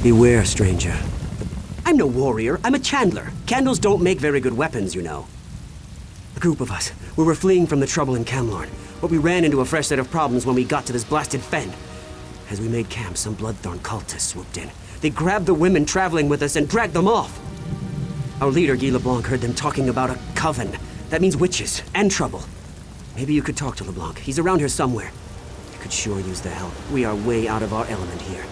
Beware, stranger. I'm no warrior, I'm a chandler. Candles don't make very good weapons, you know. A group of us, we were fleeing from the trouble in Camlorn, but we ran into a fresh set of problems when we got to this blasted fen. As we made camp, some Bloodthorn cultists swooped in. They grabbed the women traveling with us and dragged them off. Our leader, Guy LeBlanc, heard them talking about a coven. That means witches and trouble. Maybe you could talk to LeBlanc. He's around here somewhere. You could sure use the help. We are way out of our element here.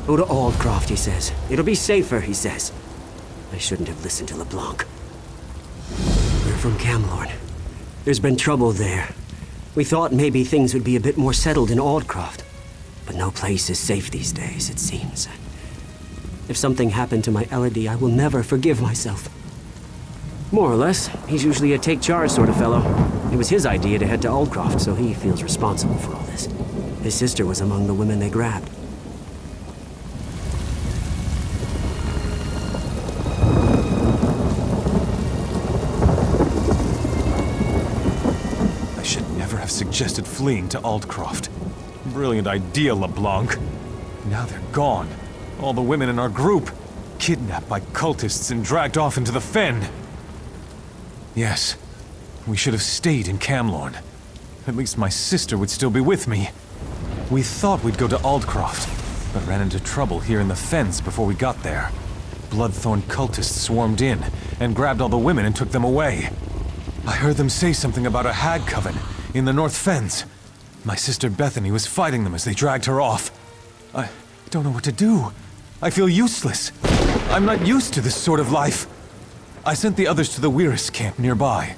Go to Aldcroft, he says. It'll be safer, he says. I shouldn't have listened to LeBlanc. We're from Camlorn. There's been trouble there. We thought maybe things would be a bit more settled in Aldcroft. But no place is safe these days, it seems. If something happened to my Elodie, I will never forgive myself. More or less. He's usually a take-charge sort of fellow. It was his idea to head to Aldcroft, so he feels responsible for all this. His sister was among the women they grabbed. I should never have suggested fleeing to Aldcroft. Brilliant idea, LeBlanc. Now they're gone. All the women in our group, kidnapped by cultists and dragged off into the fen. Yes, we should have stayed in Camlorn. At least my sister would still be with me. We thought we'd go to Aldcroft, but ran into trouble here in the fens before we got there. Bloodthorn cultists swarmed in and grabbed all the women and took them away. I heard them say something about a hag coven in the North Fens. My sister Bethany was fighting them as they dragged her off. I don't know what to do. I feel useless. I'm not used to this sort of life. I sent the others to the Weiris camp nearby.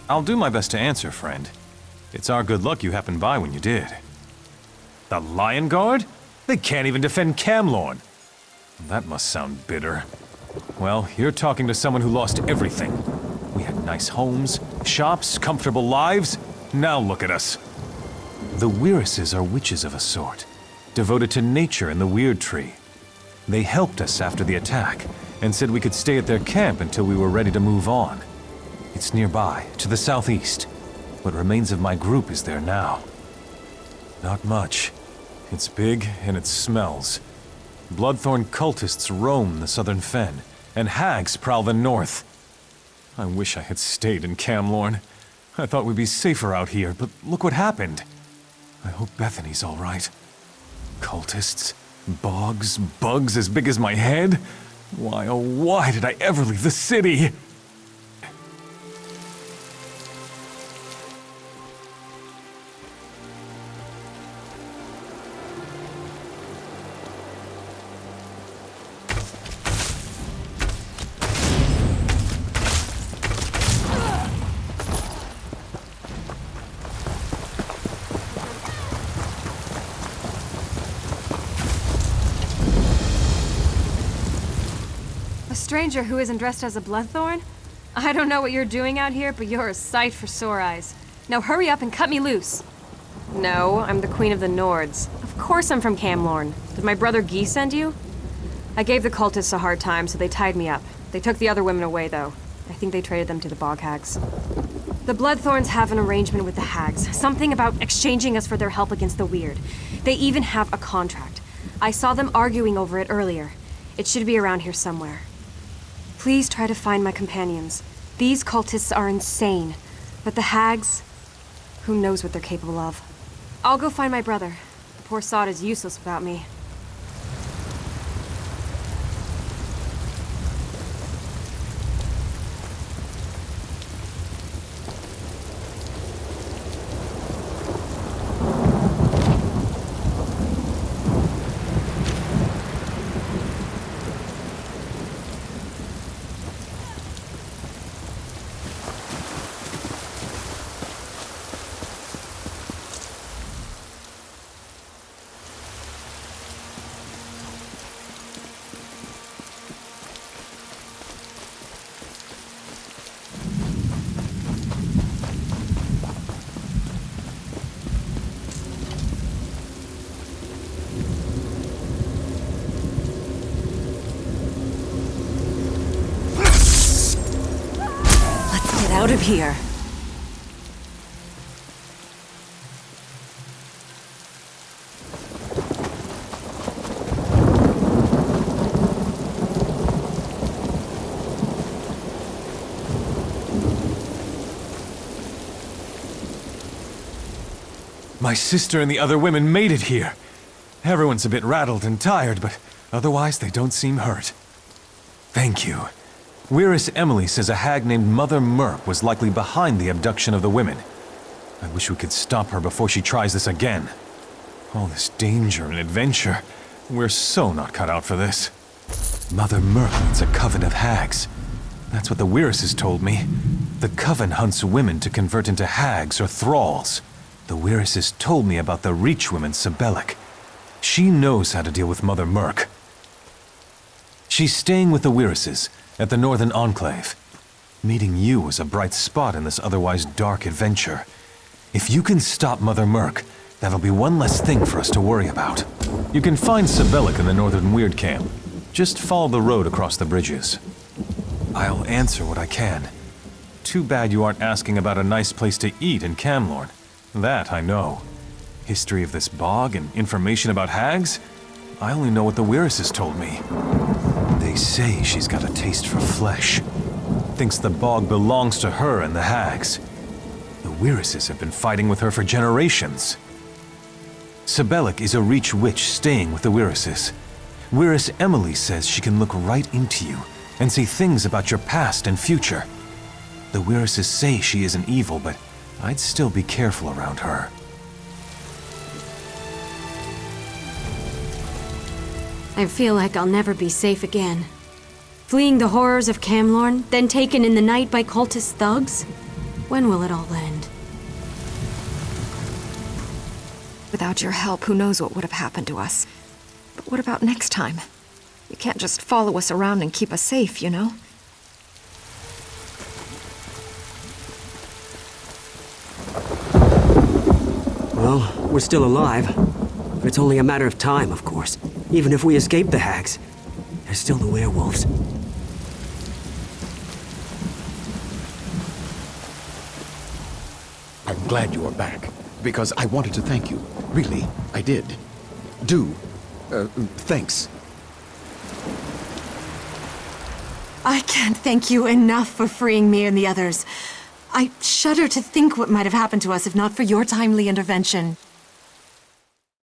I'll do my best to answer, friend. It's our good luck you happened by when you did. The Lion Guard? They can't even defend Camlorn. That must sound bitter. Well, you're talking to someone who lost everything. We had nice homes, shops, comfortable lives. Now look at us. The Weirisses are witches of a sort, devoted to nature and the Weird Tree. They helped us after the attack, and said we could stay at their camp until we were ready to move on. It's nearby, to the southeast. What remains of my group is there now. Not much. It's big, and it smells. Bloodthorn cultists roam the southern fen, and hags prowl the north. I wish I had stayed in Camlorn. I thought we'd be safer out here, but look what happened. I hope Bethany's all right. Cultists, bogs, bugs as big as my head? Why, oh why did I ever leave the city? A stranger who isn't dressed as a Bloodthorn? I don't know what you're doing out here, but you're a sight for sore eyes. Now hurry up and cut me loose. No, I'm the Queen of the Nords. Of course I'm from Camlorn. Did my brother Guy send you? I gave the cultists a hard time, so they tied me up. They took the other women away, though. I think they traded them to the Bog Hags. The Bloodthorns have an arrangement with the Hags. Something about exchanging us for their help against the Weird. They even have a contract. I saw them arguing over it earlier. It should be around here somewhere. Please try to find my companions. These cultists are insane. But the Hags, who knows what they're capable of. I'll go find my brother. The poor sod is useless without me. Out of here. My sister and the other women made it here. Everyone's a bit rattled and tired, but otherwise they don't seem hurt. Thank you. Weiress Emily says a hag named Mother Merc was likely behind the abduction of the women. I wish we could stop her before she tries this again. All this danger and adventure, we're so not cut out for this. Mother Merc needs a coven of hags. That's what the Weirresses told me. The coven hunts women to convert into hags or thralls. The Weirresses told me about the Reach woman Sebelic. She knows how to deal with Mother Merc. She's staying with the Weirresses at the Northern Enclave. Meeting you was a bright spot in this otherwise dark adventure. If you can stop Mother Merc, that'll be one less thing for us to worry about. You can find Sebelic in the Northern Weird Camp. Just follow the road across the bridges. I'll answer what I can. Too bad you aren't asking about a nice place to eat in Camlorn. That I know. History of this bog and information about hags? I only know what the Weirresses told me. They say she's got a taste for flesh. Thinks the bog belongs to her and the hags. The Weirresses have been fighting with her for generations. Sebelic is a Reach witch staying with the Weirresses. Weiress Emily says she can look right into you and say things about your past and future. The Weirresses say she isn't evil, but I'd still be careful around her. I feel like I'll never be safe again. Fleeing the horrors of Camlorn, then taken in the night by cultist thugs? When will it all end? Without your help, who knows what would have happened to us. But what about next time? You can't just follow us around and keep us safe, you know? Well, we're still alive. But it's only a matter of time, of course. Even if we escape the hags, there's still the werewolves. I'm glad you are back, because I wanted to thank you. Really, I did. Thanks. I can't thank you enough for freeing me and the others. I shudder to think what might have happened to us if not for your timely intervention.